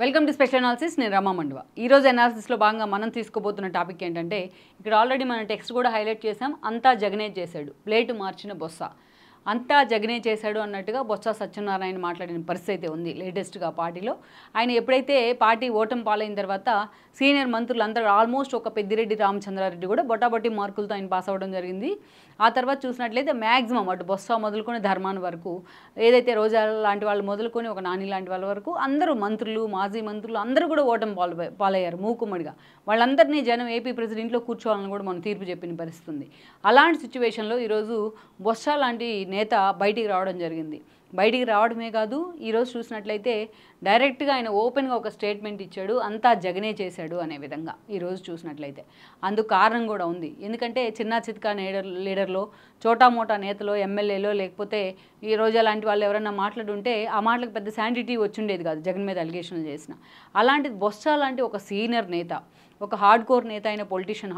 Welcome to special analysis. నేను రమా మండువా. ఈరోజు అనాలిసిస్లో భాగంగా మనం తీసుకోబోతున్న టాపిక్ ఏంటంటే, ఇక్కడ ఆల్రెడీ మనం టెక్స్ట్ కూడా హైలైట్ చేసాం. అంతా జగనే చేశాడు, ప్లేటు మార్చిన బొత్స. అంతా జగనే చేశాడు అన్నట్టుగా బొత్స సత్యనారాయణ మాట్లాడిన పరిస్థితి అయితే ఉంది లేటెస్ట్గా పార్టీలో. ఆయన ఎప్పుడైతే పార్టీ ఓటమి పాలైన తర్వాత సీనియర్ మంత్రులు అందరూ ఆల్మోస్ట్ ఒక పెద్దిరెడ్డి రామచంద్రారెడ్డి కూడా బొటాబొట్టి మార్కులతో ఆయన పాస్ అవ్వడం జరిగింది. ఆ తర్వాత చూసినట్లయితే మ్యాక్సిమం అటు బొత్స మొదలుకొని ధర్మాన్ వరకు, ఏదైతే రోజా లాంటి వాళ్ళు మొదలుకొని ఒక నాని లాంటి వాళ్ళ వరకు అందరూ మంత్రులు, మాజీ మంత్రులు అందరూ కూడా ఓటమి పాలయ్యారు మూకుమ్మడిగా. వాళ్ళందరినీ జనం ఏపీ ప్రెసిడెంట్లో కూర్చోవాలని కూడా మనం తీర్పు చెప్పిన పరిస్థితి ఉంది. అలాంటి సిచ్యువేషన్లో ఈరోజు బొత్స లాంటి నేత బయటికి రావడం జరిగింది. బయటికి రావడమే కాదు, ఈరోజు చూసినట్లయితే డైరెక్ట్గా ఆయన ఓపెన్గా ఒక స్టేట్మెంట్ ఇచ్చాడు, అంతా జగనే చేశాడు అనే విధంగా. ఈరోజు చూసినట్లయితే అందుకు కారణం కూడా ఉంది. ఎందుకంటే చిన్న చిత్కా లీడర్లో, చోటా మోటా నేతలో, ఎమ్మెల్యేలో, లేకపోతే ఈ రోజా లాంటి వాళ్ళు ఎవరైనా మాట్లాడుంటే ఆ మాటలకు పెద్ద శాంటిటీ వచ్చిండేది కాదు జగన్ మీద అలిగేషన్లు చేసిన. అలాంటిది బొత్స లాంటి ఒక సీనియర్ నేత, ఒక హార్డ్ కోర్ నేత అయిన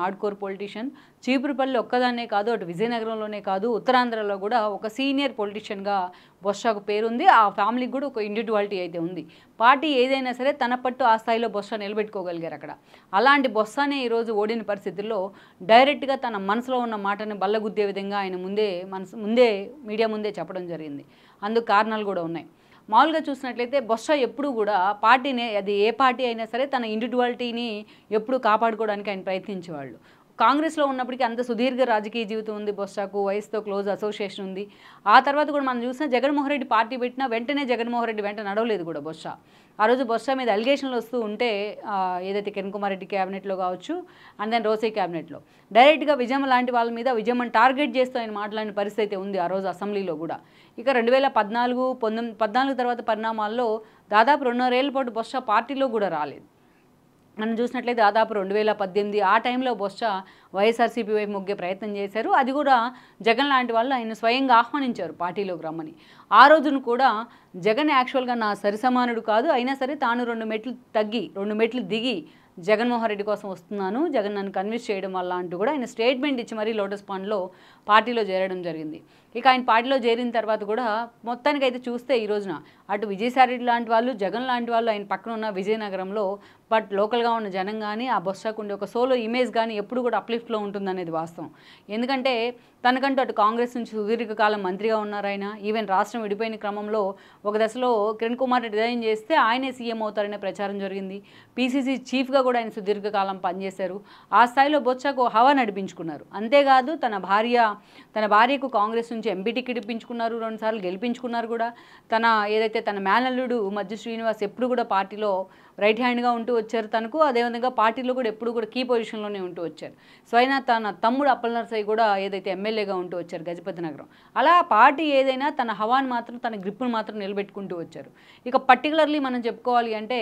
హార్డ్ కోర్ పొలిటీషియన్, చీపురుపల్లి ఒక్కదాన్నే కాదు, అటు విజయనగరంలోనే కాదు, ఉత్తరాంధ్రలో కూడా ఒక సీనియర్ పొలిటీషియన్గా బొత్సకు పేరుంది. ఆ ఫ్యామిలీకి కూడా ఒక ఇండివిజువాలిటీ అయితే ఉంది. పార్టీ ఏదైనా సరే తన పట్టు ఆ స్థాయిలో బొత్స నిలబెట్టుకోగలిగారు అక్కడ. అలాంటి బొత్సనే ఈరోజు ఓడిన పరిస్థితుల్లో డైరెక్ట్గా తన మనసులో ఉన్న మాటని బల్లగుద్దే విధంగా ఆయన ముందే మీడియా ముందే చెప్పడం జరిగింది. అందుకు కారణాలు కూడా ఉన్నాయి. మామూలుగా చూసినట్లయితే బొత్స ఎప్పుడూ కూడా పార్టీని, అది ఏ పార్టీ అయినా సరే, తన ఇండివిజువాలిటీని ఎప్పుడూ కాపాడుకోవడానికి ఆయన ప్రయత్నించేవాళ్ళు. కాంగ్రెస్లో ఉన్నప్పటికీ అంత సుదీర్ఘ రాజకీయ జీవితం ఉంది బొత్సకు, వయసుతో క్లోజ్ అసోసియేషన్ ఉంది. ఆ తర్వాత కూడా మనం చూసినా జగన్మోహన్ రెడ్డి పార్టీ పెట్టినా వెంటనే జగన్మోహన్ రెడ్డి వెంట నడవలేదు కూడా బొత్స. ఆ రోజు బొత్స మీద అలిగేషన్లు వస్తూ ఉంటే, ఏదైతే కిరణ్ కుమార్ రెడ్డి క్యాబినెట్లో కావచ్చు, అండ్ దెన్ రోసే క్యాబినెట్లో డైరెక్ట్గా విజయమ్మ లాంటి వాళ్ళ మీద విజయమ్మని టార్గెట్ చేస్తూ ఆయన మాట్లాడిన పరిస్థితి ఉంది ఆ రోజు అసెంబ్లీలో కూడా. ఇక 2014 తర్వాత పరిణామాల్లో దాదాపు 2.5 ఏళ్ల పాటు బొత్స పార్టీలో కూడా రాలేదు. మనం చూసినట్లయితే దాదాపు 2018 ఆ టైంలో బొత్స వైఎస్ఆర్సీపీ వైపు మొగ్గే ప్రయత్నం చేశారు. అది కూడా జగన్ లాంటి వాళ్ళు ఆయన స్వయంగా ఆహ్వానించారు పార్టీలోకి రమ్మని. ఆ రోజును కూడా జగన్ యాక్చువల్గా నా సరిసమానుడు కాదు, అయినా సరే తాను 2 మెట్లు దిగి జగన్మోహన్ రెడ్డి కోసం వస్తున్నాను, జగన్ నన్ను కన్విన్స్ చేయడం వల్ల అంటూ కూడా ఆయన స్టేట్మెంట్ ఇచ్చి మరీ లోటస్ పాండ్లో పార్టీలో చేరడం జరిగింది. ఇక ఆయన పార్టీలో చేరిన తర్వాత కూడా మొత్తానికైతే చూస్తే ఈ రోజున అటు విజయసాయిరెడ్డి లాంటి వాళ్ళు, జగన్ లాంటి వాళ్ళు ఆయన పక్కన ఉన్న విజయనగరంలో బట్ లోకల్గా ఉన్న జనం కానీ, ఆ బొత్సకు ఉండే ఒక సోలో ఇమేజ్ కానీ ఎప్పుడు కూడా అప్లిఫ్ట్లో ఉంటుందనేది వాస్తవం. ఎందుకంటే తనకంటూ అటు కాంగ్రెస్ నుంచి సుదీర్ఘకాలం మంత్రిగా ఉన్నారు ఆయన. ఈవెన్ రాష్ట్రం విడిపోయిన క్రమంలో ఒక దశలో కిరణ్ కుమార్ రెడ్డి రిజైన్ చేస్తే ఆయనే సీఎం అవుతారనే ప్రచారం జరిగింది. పీసీసీ చీఫ్గా కూడా ఆయన సుదీర్ఘకాలం పనిచేశారు. ఆ స్థాయిలో బొత్సకు హవా నడిపించుకున్నారు. అంతేకాదు తన భార్యకు కాంగ్రెస్ నుంచి ఎంపీ టికెట్ ఇప్పించుకున్నారు, 2 సార్లు గెలిపించుకున్నారు కూడా. తన మేనల్లుడు మధ్య శ్రీనివాస్ ఎప్పుడు కూడా పార్టీలో రైట్ హ్యాండ్గా ఉంటూ వచ్చారు తనకు. అదేవిధంగా పార్టీలో కూడా ఎప్పుడు కూడా కీ పొజిషన్లోనే ఉంటూ వచ్చారు. స్వయంగా తన తమ్ముడు అప్పల్ నర్సయ్య కూడా ఏదైతే ఎమ్మెల్యేగా ఉంటూ వచ్చారు గజపతి నగరం. అలా పార్టీ ఏదైనా తన హవాను మాత్రం, తన గ్రిప్పును మాత్రం నిలబెట్టుకుంటూ వచ్చారు. ఇక పర్టికులర్లీ మనం చెప్పుకోవాలి అంటే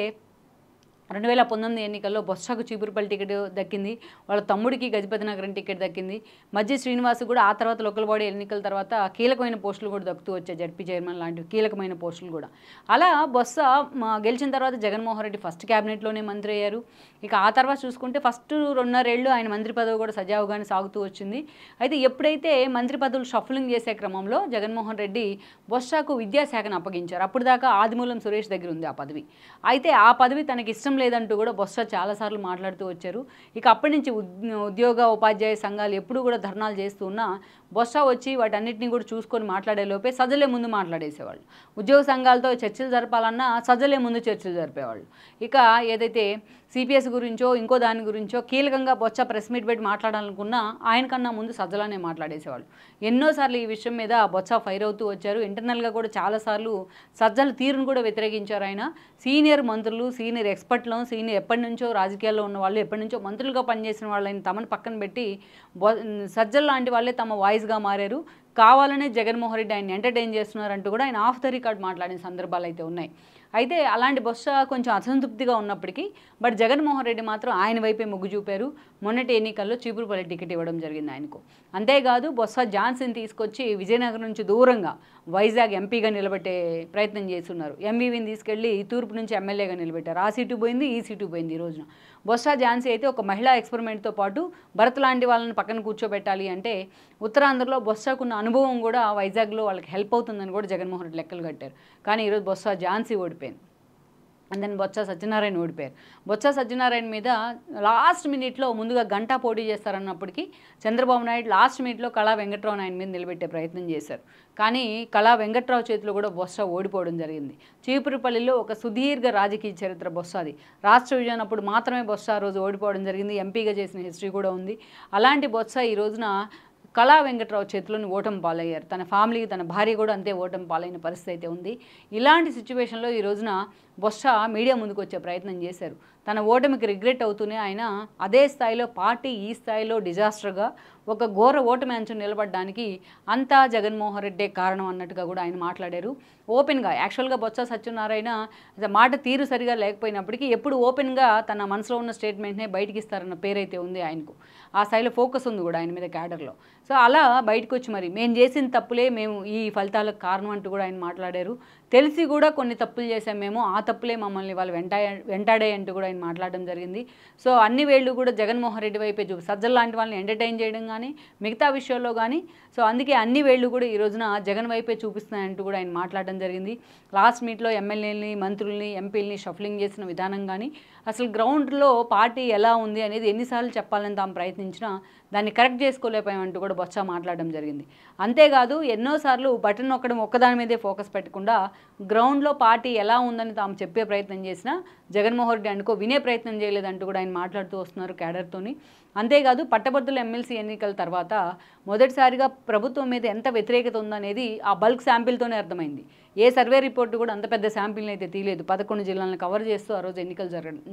2019 ఎన్నికల్లో బొత్సకు చీపురుపల్లి టికెట్ దక్కింది, వాళ్ళ తమ్ముడికి గజపతి నగరం టికెట్ దక్కింది. మధ్య శ్రీనివాస్ కూడా ఆ తర్వాత లోకల్ బాడీ ఎన్నికల తర్వాత కీలకమైన పోస్టులు కూడా దక్కుతూ వచ్చాయి, జడ్పీ చైర్మన్ లాంటి కీలకమైన పోస్టులు కూడా. అలా బొత్స గెలిచిన తర్వాత జగన్మోహన్ రెడ్డి ఫస్ట్ క్యాబినెట్లోనే మంత్రి అయ్యారు. ఇక ఆ తర్వాత చూసుకుంటే ఫస్ట్ 2.5 ఏళ్ళు ఆయన మంత్రి పదవి కూడా సజావుగానే సాగుతూ వచ్చింది. అయితే ఎప్పుడైతే మంత్రి పదవులు షఫలింగ్ చేసే క్రమంలో జగన్మోహన్ రెడ్డి బొత్సకు విద్యాశాఖను అప్పగించారు. అప్పుడు దాకా ఆదిమూలం సురేష్ దగ్గర ఉంది ఆ పదవి. అయితే ఆ పదవి తనకి ఇష్టం లేదంటూ కూడా బొత్స చాలాసార్లు మాట్లాడుతూ వచ్చారు. ఇక అప్పటి నుంచి ఉద్యోగ ఉపాధ్యాయ సంఘాలు ఎప్పుడు కూడా ధర్నాలు చేస్తూ ఉన్నా బొత్స వచ్చి వాటన్నిటిని కూడా చూసుకొని మాట్లాడే లోపే సజ్జలే ముందు మాట్లాడేసేవాళ్ళు. ఉద్యోగ సంఘాలతో చర్చలు జరపాలన్నా సజ్జలే ముందు చర్చలు జరిపేవాళ్ళు. ఇక ఏదైతే సిపిఎస్ గురించో ఇంకో దాని గురించో కీలకంగా బొత్స ప్రెస్ మీట్ పెట్టి మాట్లాడాలనుకున్నా ఆయన కన్నా ముందు సజ్జలానే మాట్లాడేసేవాళ్ళు. ఎన్నోసార్లు ఈ విషయం మీద బొత్స ఫైర్ అవుతూ వచ్చారు. ఇంటర్నల్గా కూడా చాలాసార్లు సజ్జల తీరును కూడా వ్యతిరేకించారు ఆయన. సీనియర్ మంత్రులు, సీనియర్ ఎక్స్పర్ట్లను, ఎప్పటి నుంచో రాజకీయాల్లో ఉన్న వాళ్ళు, ఎప్పటి నుంచో మంత్రులుగా పనిచేసిన వాళ్ళని తమను పక్కన పెట్టి సజ్జల లాంటి వాళ్ళే తమ వాయిస్గా మారారు. కావాలనే జగన్మోహన్ రెడ్డి ఆయన ఎంటర్టైన్ చేస్తున్నారంటూ కూడా ఆయన ఆఫ్ ద రికార్డ్ మాట్లాడిన సందర్భాలు అయితే ఉన్నాయి. అయితే అలాంటి బొత్స కొంచెం అసంతృప్తిగా ఉన్నప్పటికీ బట్ జగన్మోహన్ రెడ్డి మాత్రం ఆయన వైపే మొగ్గు చూపారు. మొన్నటి ఎన్నికల్లో చీపురుపల్లి టికెట్ ఇవ్వడం జరిగింది ఆయనకు. అంతేకాదు బొత్స ఝాన్సీని తీసుకొచ్చి విజయనగరం నుంచి దూరంగా వైజాగ్ ఎంపీగా నిలబెట్టే ప్రయత్నం చేస్తున్నారు. ఎంవీవీని తీసుకెళ్లి తూర్పు నుంచి ఎమ్మెల్యేగా నిలబెట్టారు. ఆ సీటు పోయింది, ఈ సీటు పోయింది. ఈ రోజున బొత్స ఝాన్సీ అయితే ఒక మహిళా ఎక్స్పెరిమెంట్తో పాటు భరత్ లాంటి వాళ్ళని పక్కన కూర్చోబెట్టాలి అంటే ఉత్తరాంధ్రలో బొత్సకున్న అనుభవం కూడా వైజాగ్లో వాళ్ళకి హెల్ప్ అవుతుందని కూడా జగన్మోహన్ రెడ్డి లెక్కలు కట్టారు. కానీ ఈరోజు బొత్స ఝాన్సీ ఓడిపోయింది. అండ్ దెన్ బొత్స సత్యనారాయణ ఓడిపోయారు. బొత్స సత్యనారాయణ మీద లాస్ట్ మినిట్లో ముందుగా గంటా పోటీ చేస్తారన్నప్పటికీ చంద్రబాబు నాయుడు లాస్ట్ మినిట్లో కళా వెంకట్రావు ఆయన మీద నిలబెట్టే ప్రయత్నం చేశారు. కానీ కళా వెంకట్రావు చేతిలో కూడా బొత్స ఓడిపోవడం జరిగింది. చీపురుపల్లిలో ఒక సుదీర్ఘ రాజకీయ చరిత్ర బొత్సది. రాష్ట్ర విభజన అప్పుడు మాత్రమే బొత్స ఆ రోజు ఓడిపోవడం జరిగింది. ఎంపీగా చేసిన హిస్టరీ కూడా ఉంది. అలాంటి బొత్స ఈ రోజున కళా వెంకట్రావు చేతిలోని ఓటమి పాలయ్యారు. తన ఫ్యామిలీ, తన భార్య కూడా అంతే ఓటమి పాలైన పరిస్థితి అయితే ఉంది. ఇలాంటి సిచ్యువేషన్లో ఈ రోజున బొత్స మీడియా ముందుకు వచ్చే ప్రయత్నం చేశారు. తన ఓటమికి రిగ్రెట్ అవుతూనే ఆయన అదే స్థాయిలో పార్టీ ఈ స్థాయిలో డిజాస్టర్గా ఒక ఘోర ఓటమి అంచున నిలబడడానికి అంతా జగన్మోహన్ రెడ్డే కారణం అన్నట్టుగా కూడా ఆయన మాట్లాడారు. ఓపెన్గా యాక్చువల్గా బొత్స సత్యనారాయణ మాట తీరు సరిగా లేకపోయినప్పటికీ ఎప్పుడు ఓపెన్గా తన మనసులో ఉన్న స్టేట్మెంట్నే బయటికి ఇస్తారన్న పేరైతే ఉంది ఆయనకు. ఆ స్థాయిలో ఫోకస్ ఉంది కూడా ఆయన మీద క్యాడర్లో. సో అలా బయటకు వచ్చి మరి మేము చేసిన తప్పులే మేము ఈ ఫలితాలకు కారణం అంటూ కూడా ఆయన మాట్లాడారు. తెలిసి కూడా కొన్ని తప్పులు చేసాం మేము, ఆ తప్పులే మమ్మల్ని వాళ్ళు వెంటాడాయి అంటూ కూడా ఆయన మాట్లాడడం జరిగింది. సో అన్ని వేళ్ళు కూడా జగన్మోహన్ రెడ్డి వైపే సజ్జల లాంటి వాళ్ళని ఎంటర్టైన్ చేయడం కానీ మిగతా విషయాల్లో కానీ సో అందుకే అన్ని వేళ్ళు కూడా ఈ రోజున జగన్ వైపే చూపిస్తున్నాయంటూ కూడా ఆయన మాట్లాడడం జరిగింది. లాస్ట్ మీట్లో ఎమ్మెల్యేలని, మంత్రుల్ని, ఎంపీలని షఫ్లింగ్ చేసిన విధానం కానీ అసలు గ్రౌండ్లో పార్టీ ఎలా ఉంది అనేది ఎన్నిసార్లు చెప్పాలని తాము ప్రయత్నించినా దాన్ని కరెక్ట్ చేసుకోలేకపోయామంటూ కూడా బొత్స మాట్లాడడం జరిగింది. అంతేకాదు ఎన్నోసార్లు బటన్ నొక్కడం ఒక్కదాని మీదే ఫోకస్ పెట్టకుండా గ్రౌండ్లో పార్టీ ఎలా ఉందని తాము చెప్పే ప్రయత్నం చేసినా జగన్మోహన్ రెడ్డి అనుకో వినే ప్రయత్నం చేయలేదంటూ కూడా ఆయన మాట్లాడుతూ వస్తున్నారు క్యాడర్తోని. అంతేకాదు పట్టభద్రుల ఎమ్మెల్సీ ఎన్నికల తర్వాత మొదటిసారిగా ప్రభుత్వం మీద ఎంత వ్యతిరేకత ఉందనేది ఆ బల్క్ శాంపిల్తోనే అర్థమైంది. ఏ సర్వే రిపోర్టు కూడా అంత పెద్ద శాంపిల్ని అయితే తీయలేదు. 11 జిల్లాలను కవర్ చేస్తూ ఆ రోజు ఎన్నికలు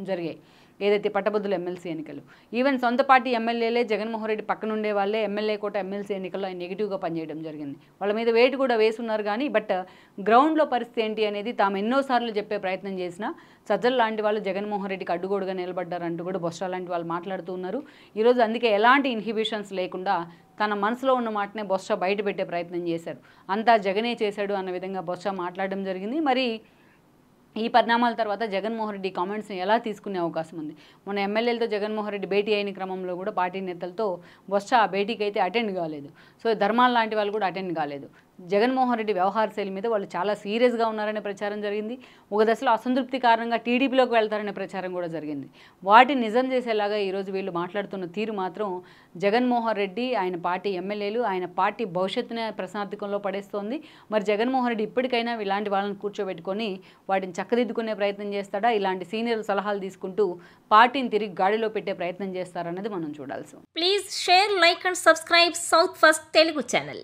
జరిగాయి, ఏదైతే పట్టభద్రుల ఎమ్మెల్సీ ఎన్నికలు. ఈవెన్ సొంత పార్టీ ఎమ్మెల్యేలే జగన్మోహన్ రెడ్డి పక్కన ఉండే వాళ్ళే ఎమ్మెల్యే కోట ఎమ్మెల్సీ ఎన్నికల్లో ఆయన నెగిటివ్గా పనిచేయడం జరిగింది. వాళ్ళ మీద వెయిట్ కూడా వేసున్నారు. కానీ బట్ గ్రౌండ్లో పరిస్థితి ఏంటి అనేది తాము ఎన్నోసార్లు చెప్పే ప్రయత్నం చేసినా సజ్జల లాంటి వాళ్ళు జగన్మోహన్ రెడ్డికి అడ్డుగోడుగా నిలబడ్డారంటూ కూడా బొత్స లాంటి వాళ్ళు మాట్లాడుతూ ఉన్నారు. ఈరోజు అందుకే ఎలాంటి ఇన్హిబిషన్స్ లేకుండా తన మనసులో ఉన్న మాటనే బొత్స బయట పెట్టే ప్రయత్నం చేశారు. అంతా జగనే చేశాడు అన్న విధంగా బొత్స మాట్లాడడం జరిగింది. మరి ఈ పరిణామాల తర్వాత జగన్మోహన్ రెడ్డి కామెంట్స్ని ఎలా తీసుకునే అవకాశం ఉంది? మొన్న ఎమ్మెల్యేలతో జగన్మోహన్ రెడ్డి భేటీ అయిన క్రమంలో కూడా పార్టీ నేతలతో బొత్స ఆ భేటీకి అయితే అటెండ్ కాలేదు. సో ధర్మాల లాంటి వాళ్ళు కూడా అటెండ్ కాలేదు. జగన్మోహన్ రెడ్డి వ్యవహార శైలి మీద వాళ్ళు చాలా సీరియస్గా ఉన్నారనే ప్రచారం జరిగింది. ఒక దశలో అసంతృప్తి కారణంగా టీడీపీలోకి వెళ్తారనే ప్రచారం కూడా జరిగింది. వాటిని నిజం చేసేలాగా ఈరోజు వీళ్ళు మాట్లాడుతున్న తీరు మాత్రం జగన్మోహన్ రెడ్డి, ఆయన పార్టీ ఎమ్మెల్యేలు, ఆయన పార్టీ భవిష్యత్తునే ప్రశ్నార్థకంలో పడేస్తోంది. మరి జగన్మోహన్ రెడ్డి ఇప్పటికైనా ఇలాంటి వాళ్ళని కూర్చోబెట్టుకొని వాటిని చక్కదిద్దుకునే ప్రయత్నం చేస్తాడా, ఇలాంటి సీనియర్ సలహాలు తీసుకుంటూ పార్టీని తిరిగి గాడిలో పెట్టే ప్రయత్నం చేస్తారన్నది మనం చూడాల్సి ఉంది. Please share, like and subscribe south first Telugu channel.